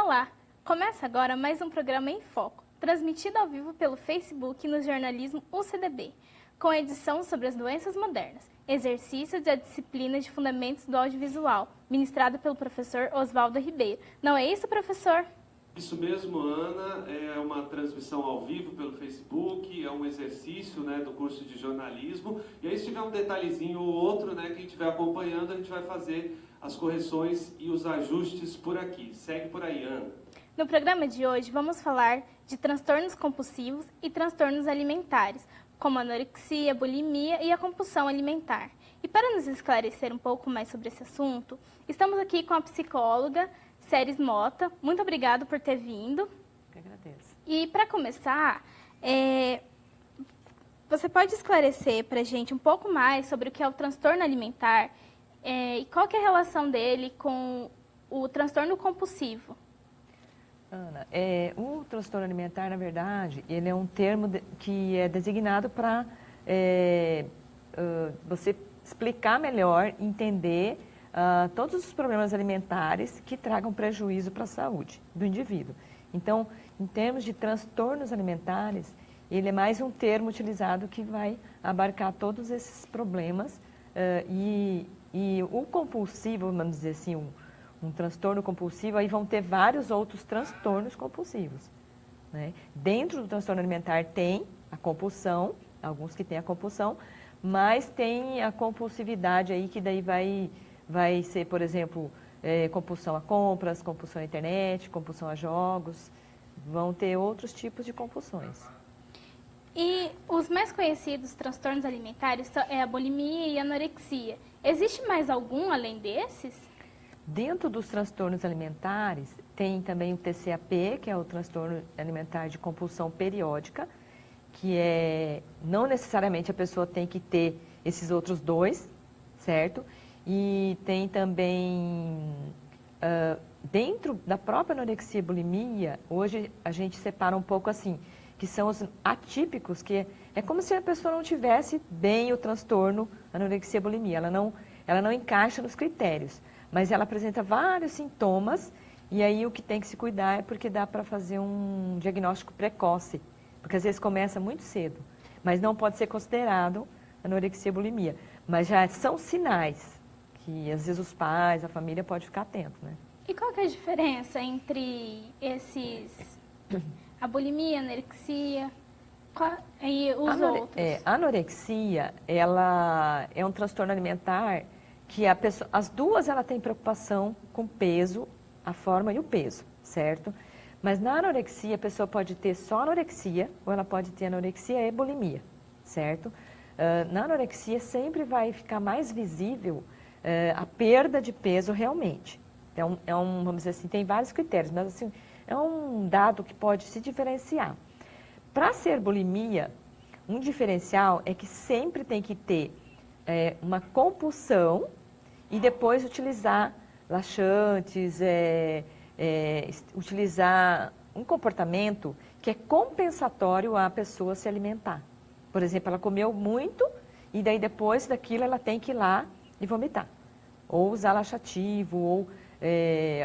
Olá! Começa agora mais um programa em Foco, transmitido ao vivo pelo Facebook no jornalismo UCDB, com edição sobre as doenças modernas, exercício da disciplina de Fundamentos do Audiovisual, ministrado pelo professor Oswaldo Ribeiro. Não é isso, professor? Isso mesmo, Ana, é uma transmissão ao vivo pelo Facebook, é um exercício, do curso de jornalismo, e aí se tiver um detalhezinho ou outro, quem estiver acompanhando, a gente vai fazer as correções e os ajustes por aqui. Segue por aí, Ana. No programa de hoje, vamos falar de transtornos compulsivos e transtornos alimentares, como a anorexia, bulimia e a compulsão alimentar. E para nos esclarecer um pouco mais sobre esse assunto, estamos aqui com a psicóloga Séries Mota. Muito obrigada por ter vindo. Eu agradeço. E para começar, você pode esclarecer para a gente um pouco mais sobre o que é o transtorno alimentar e qual que é a relação dele com o transtorno compulsivo? Ana, o transtorno alimentar, na verdade, ele é um termo que é designado para você explicar melhor, entender todos os problemas alimentares que tragam prejuízo para a saúde do indivíduo. Então, em termos de transtornos alimentares, ele é mais um termo utilizado que vai abarcar todos esses problemas e o compulsivo, vamos dizer assim, um transtorno compulsivo, aí vão ter vários outros transtornos compulsivos, né? Dentro do transtorno alimentar tem a compulsão, alguns que têm a compulsão, mas tem a compulsividade aí que daí vai ser, por exemplo, compulsão a compras, compulsão à internet, compulsão a jogos, vão ter outros tipos de compulsões. E os mais conhecidos transtornos alimentares é a bulimia e a anorexia. Existe mais algum além desses? Dentro dos transtornos alimentares, tem também o TCAP, que é o transtorno alimentar de compulsão periódica, que não necessariamente a pessoa tem que ter esses outros dois, certo? E tem também, dentro da própria anorexia e bulimia, hoje a gente separa um pouco assim, que são os atípicos, que é como se a pessoa não tivesse bem o transtorno anorexia e bulimia, ela não encaixa nos critérios. Mas ela apresenta vários sintomas e aí o que tem que se cuidar é porque dá para fazer um diagnóstico precoce, porque às vezes começa muito cedo, mas não pode ser considerado anorexia e bulimia. Mas já são sinais que às vezes os pais, a família pode ficar atento, né? E qual que é a diferença entre a bulimia, a anorexia e os outros? A anorexia, ela é um transtorno alimentar que as duas ela tem preocupação com o peso, a forma e o peso, certo? Mas na anorexia a pessoa pode ter só anorexia ou ela pode ter anorexia e bulimia, certo? Na anorexia sempre vai ficar mais visível a perda de peso realmente. Então, vamos dizer assim, tem vários critérios, mas assim, é um dado que pode se diferenciar. Para ser bulimia, um diferencial é que sempre tem que ter uma compulsão e depois utilizar laxantes, utilizar um comportamento que é compensatório à pessoa se alimentar. Por exemplo, ela comeu muito e daí depois daquilo ela tem que ir lá e vomitar. Ou usar laxativo, ou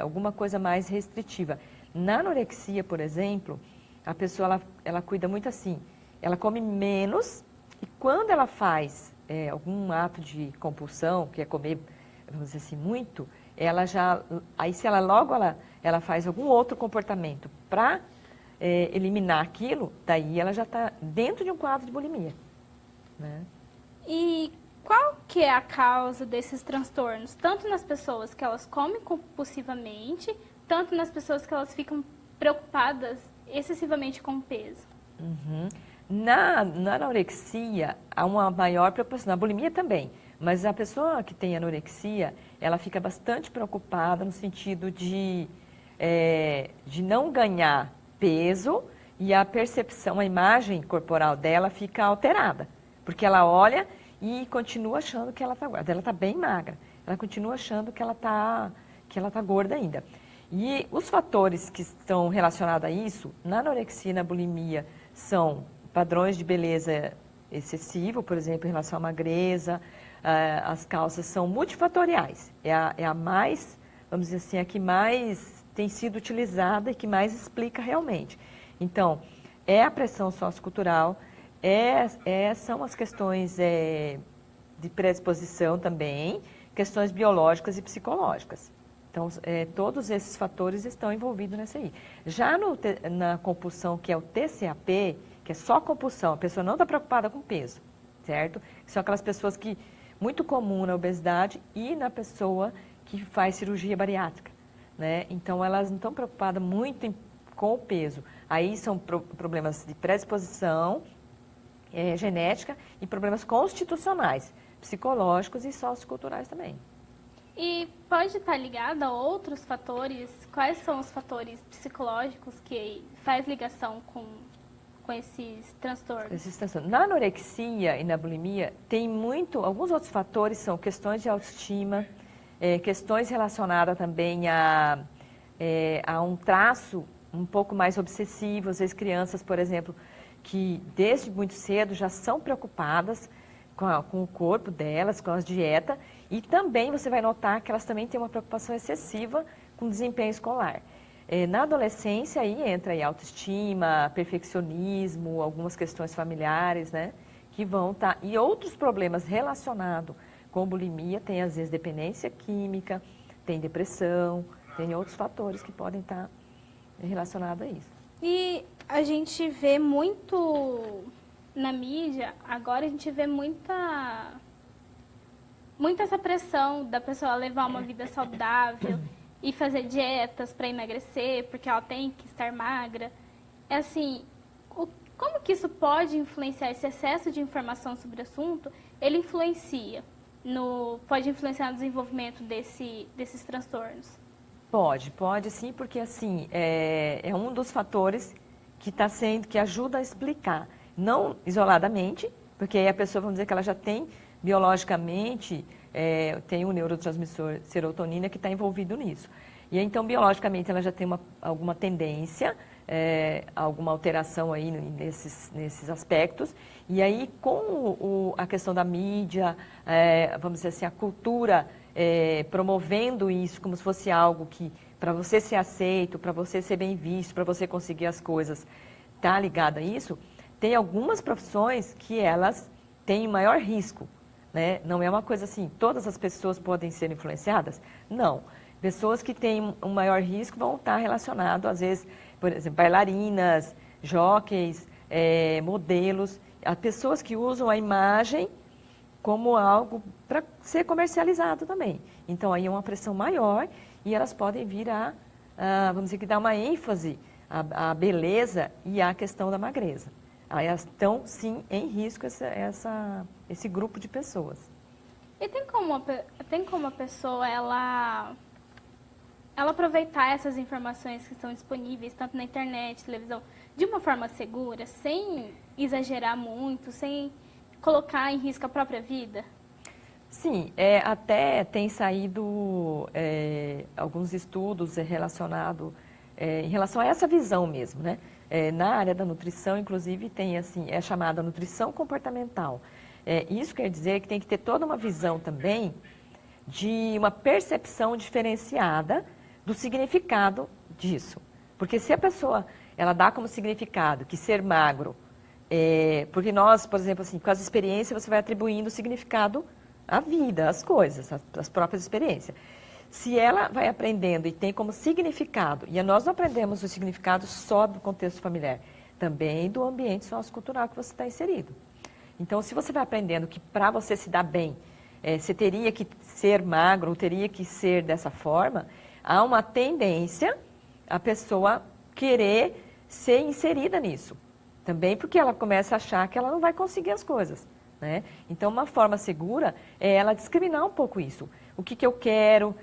alguma coisa mais restritiva. Na anorexia, por exemplo, a pessoa ela cuida muito assim, ela come menos e quando ela faz algum ato de compulsão, que é comer, vamos dizer assim, muito, aí se ela faz algum outro comportamento para eliminar aquilo, daí ela já está dentro de um quadro de bulimia, né? E qual que é a causa desses transtornos? Tanto nas pessoas que elas comem compulsivamente, tanto nas pessoas que elas ficam preocupadas excessivamente com o peso. Uhum. Na anorexia, há uma maior preocupação, na bulimia também, mas a pessoa que tem anorexia, ela fica bastante preocupada no sentido de não ganhar peso e a percepção, a imagem corporal dela fica alterada, porque ela olha e continua achando que ela está gorda, ela está bem magra, ela continua achando que ela está gorda ainda. E os fatores que estão relacionados a isso, na anorexia e na bulimia, são padrões de beleza excessivo, por exemplo, em relação à magreza, as causas são multifatoriais. É a mais, vamos dizer assim, a que mais tem sido utilizada e que mais explica realmente. Então, é a pressão sociocultural, são as questões de predisposição também, questões biológicas e psicológicas. Então, todos esses fatores estão envolvidos nessa aí. Já na compulsão, que é o TCAP, que é só compulsão, a pessoa não está preocupada com peso, certo? São aquelas pessoas que, muito comum na obesidade e na pessoa que faz cirurgia bariátrica, né? Então, elas não estão preocupadas muito com o peso. Aí são problemas de predisposição, genética e problemas constitucionais, psicológicos e socioculturais também. E pode estar ligado a outros fatores? Quais são os fatores psicológicos que faz ligação com esses transtornos? Na anorexia e na bulimia, tem alguns outros fatores, são questões de autoestima, questões relacionadas também a um traço um pouco mais obsessivo. Às vezes crianças, por exemplo, que desde muito cedo já são preocupadas com o corpo delas, com as dietas, e também você vai notar que elas também têm uma preocupação excessiva com o desempenho escolar. Na adolescência aí entra aí autoestima, perfeccionismo, algumas questões familiares, né, que vão estar, e outros problemas relacionados com bulimia, tem às vezes dependência química, tem depressão, tem outros fatores que podem estar relacionados a isso. E a gente vê muito na mídia, agora a gente vê muita essa pressão da pessoa levar uma vida saudável e fazer dietas para emagrecer, porque ela tem que estar magra. É assim, como que isso pode influenciar, esse excesso de informação sobre o assunto, ele pode influenciar no desenvolvimento desses transtornos? Pode sim, porque assim, é um dos fatores que ajuda a explicar. Não isoladamente, porque aí a pessoa, vamos dizer que ela já tem biologicamente, tem um neurotransmissor serotonina que está envolvido nisso. E então, biologicamente, ela já tem alguma tendência, alguma alteração aí nesses aspectos. E aí, com a questão da mídia, vamos dizer assim, a cultura promovendo isso como se fosse algo que, para você ser aceito, para você ser bem visto, para você conseguir as coisas, está ligado a isso. Tem algumas profissões que elas têm maior risco, né? Não é uma coisa assim, todas as pessoas podem ser influenciadas? Não. Pessoas que têm um maior risco vão estar relacionadas, às vezes, por exemplo, bailarinas, jockeys, modelos, as pessoas que usam a imagem como algo para ser comercializado também. Então, aí é uma pressão maior e elas podem vir vamos dizer que dar uma ênfase à beleza e à questão da magreza. Aí elas estão, sim, em risco esse grupo de pessoas. E tem como a pessoa, ela aproveitar essas informações que estão disponíveis, tanto na internet, televisão, de uma forma segura, sem exagerar muito, sem colocar em risco a própria vida? Sim, até tem saído alguns estudos relacionados em relação a essa visão mesmo, né? Na área da nutrição, inclusive, tem assim, é chamada nutrição comportamental. Isso quer dizer que tem que ter toda uma visão também de uma percepção diferenciada do significado disso. Porque se a pessoa, ela dá como significado que ser magro, porque nós, por exemplo, assim, com as experiências, você vai atribuindo significado à vida, às coisas, às próprias experiências. Se ela vai aprendendo e tem como significado, e nós não aprendemos o significado só do contexto familiar, também do ambiente sociocultural que você está inserido. Então, se você vai aprendendo que para você se dar bem, você teria que ser magro, ou teria que ser dessa forma, há uma tendência a pessoa querer ser inserida nisso. Também porque ela começa a achar que ela não vai conseguir as coisas, né? Então, uma forma segura é ela discriminar um pouco isso. O que eu quero,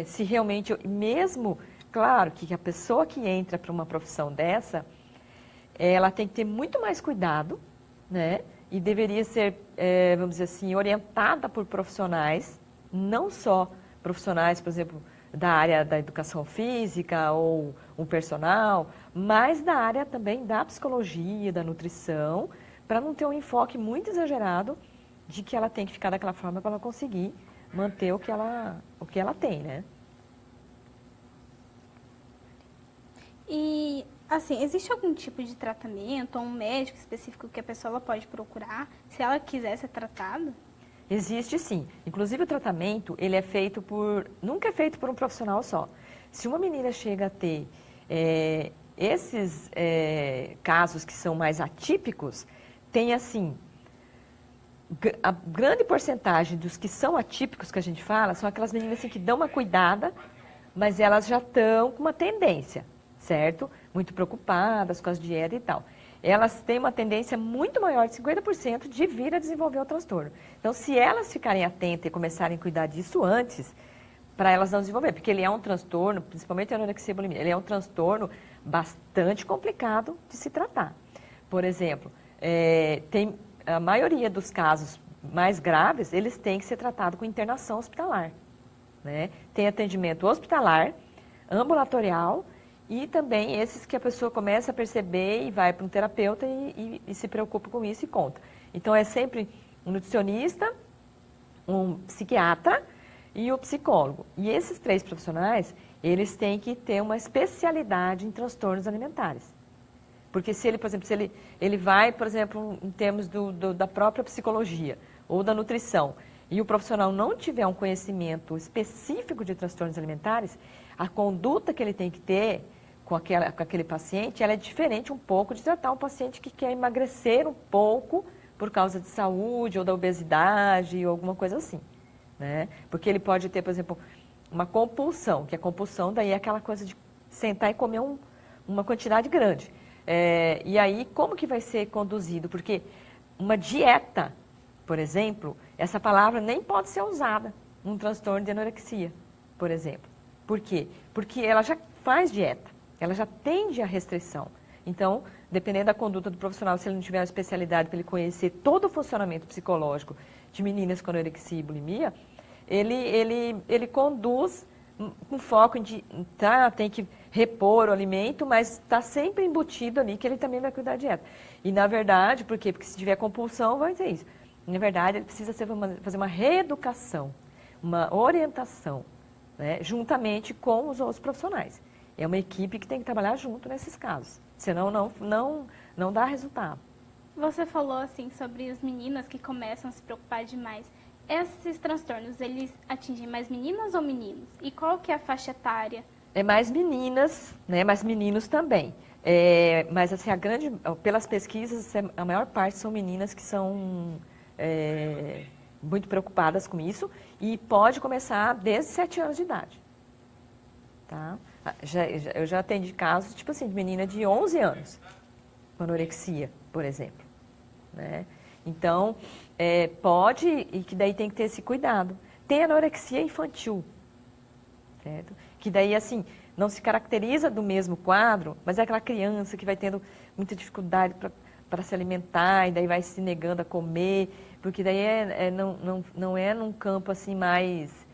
se realmente, mesmo, claro, que a pessoa que entra para uma profissão dessa, ela tem que ter muito mais cuidado, né? E deveria ser, vamos dizer assim, orientada por profissionais, não só profissionais, por exemplo, da área da educação física ou um personal, mas da área também da psicologia, da nutrição, para não ter um enfoque muito exagerado de que ela tem que ficar daquela forma para ela conseguir manter o que ela tem, né? E, assim, existe algum tipo de tratamento ou um médico específico que a pessoa ela pode procurar se ela quiser ser tratada? Existe sim. Inclusive o tratamento, ele é feito nunca é feito por um profissional só. Se uma menina chega a ter esses casos que são mais atípicos, tem assim, a grande porcentagem dos que são atípicos que a gente fala, são aquelas meninas assim, que dão uma cuidada, mas elas já estão com uma tendência, certo? Muito preocupadas com as dietas e tal. Elas têm uma tendência muito maior de 50% de vir a desenvolver o transtorno. Então, se elas ficarem atentas e começarem a cuidar disso antes, para elas não desenvolver, porque ele é um transtorno, principalmente a anorexia e bulimia, ele é um transtorno bastante complicado de se tratar. Por exemplo, a maioria dos casos mais graves, eles têm que ser tratados com internação hospitalar, né? Tem atendimento hospitalar, ambulatorial e também esses que a pessoa começa a perceber e vai para um terapeuta e se preocupa com isso e conta. Então, é sempre um nutricionista, um psiquiatra e o psicólogo. E esses 3 profissionais, eles têm que ter uma especialidade em transtornos alimentares. Porque se ele, por exemplo, se ele vai, por exemplo, em termos da própria psicologia ou da nutrição, e o profissional não tiver um conhecimento específico de transtornos alimentares, a conduta que ele tem que ter com aquele paciente, ela é diferente um pouco de tratar um paciente que quer emagrecer um pouco por causa de saúde ou da obesidade ou alguma coisa assim, né? Porque ele pode ter, por exemplo, uma compulsão, que a compulsão daí é aquela coisa de sentar e comer uma quantidade grande. E aí, como que vai ser conduzido? Porque uma dieta, por exemplo, essa palavra nem pode ser usada num transtorno de anorexia, por exemplo. Por quê? Porque ela já faz dieta, ela já tende à restrição. Então, dependendo da conduta do profissional, se ele não tiver uma especialidade para ele conhecer todo o funcionamento psicológico de meninas com anorexia e bulimia, ele conduz com foco em tem que repor o alimento, mas está sempre embutido ali que ele também vai cuidar da dieta. E, na verdade, por quê? Porque se tiver compulsão, vai ser isso. Na verdade, ele precisa fazer uma reeducação, uma orientação, né, juntamente com os outros profissionais. É uma equipe que tem que trabalhar junto nesses casos, senão não dá resultado. Você falou assim sobre as meninas que começam a se preocupar demais. Esses transtornos, eles atingem mais meninas ou meninos? E qual que é a faixa etária? É mais meninas, né, mas meninos também. Mas assim, pelas pesquisas, a maior parte são meninas que são muito preocupadas com isso e pode começar desde 7 anos de idade. Tá? Eu já atendi casos, tipo assim, de menina de 11 anos, com anorexia, por exemplo. Né? Então, pode, e que daí tem que ter esse cuidado. Tem anorexia infantil, certo? Que daí, assim, não se caracteriza do mesmo quadro, mas é aquela criança que vai tendo muita dificuldade para se alimentar, e daí vai se negando a comer, porque daí não é num campo, assim, mais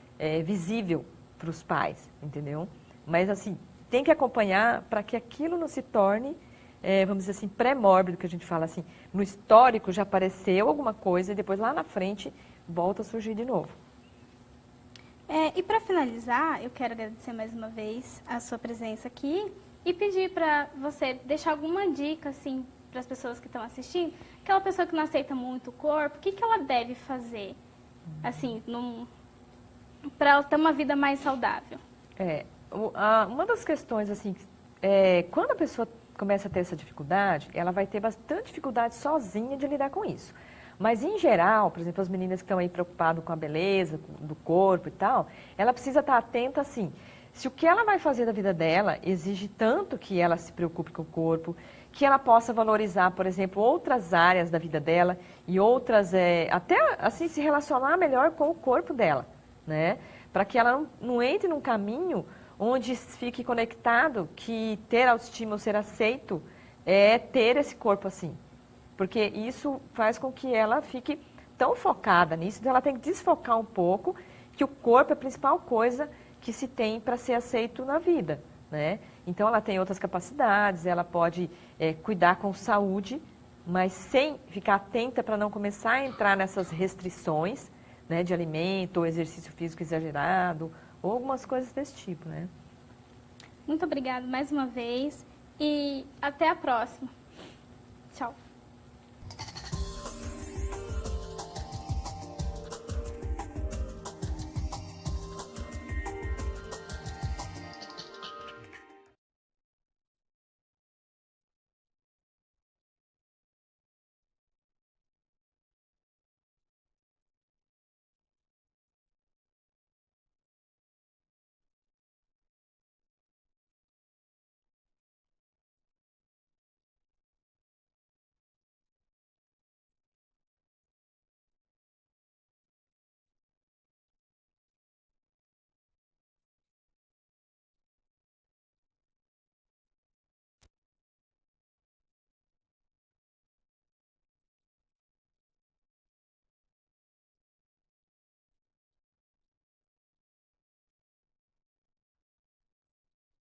visível para os pais, entendeu? Mas, assim, tem que acompanhar para que aquilo não se torne, vamos dizer assim, pré-mórbido, que a gente fala assim, no histórico já apareceu alguma coisa e depois lá na frente volta a surgir de novo. E para finalizar, eu quero agradecer mais uma vez a sua presença aqui e pedir para você deixar alguma dica, assim, para as pessoas que estão assistindo. Aquela pessoa que não aceita muito o corpo, o que ela deve fazer, assim, para ela ter uma vida mais saudável? Uma das questões, assim, quando a pessoa começa a ter essa dificuldade, ela vai ter bastante dificuldade sozinha de lidar com isso. Mas, em geral, por exemplo, as meninas que estão aí preocupadas com a beleza, do corpo e tal, ela precisa estar atenta, assim, se o que ela vai fazer da vida dela exige tanto que ela se preocupe com o corpo, que ela possa valorizar, por exemplo, outras áreas da vida dela e outras, até, assim, se relacionar melhor com o corpo dela, né? Para que ela não entre num caminho onde fique conectado que ter autoestima ou ser aceito é ter esse corpo assim. Porque isso faz com que ela fique tão focada nisso, então ela tem que desfocar um pouco que o corpo é a principal coisa que se tem para ser aceito na vida, né? Então ela tem outras capacidades, ela pode cuidar com saúde, mas sem ficar atenta para não começar a entrar nessas restrições, né, de alimento ou exercício físico exagerado, ou algumas coisas desse tipo, né? Muito obrigada mais uma vez e até a próxima. Tchau.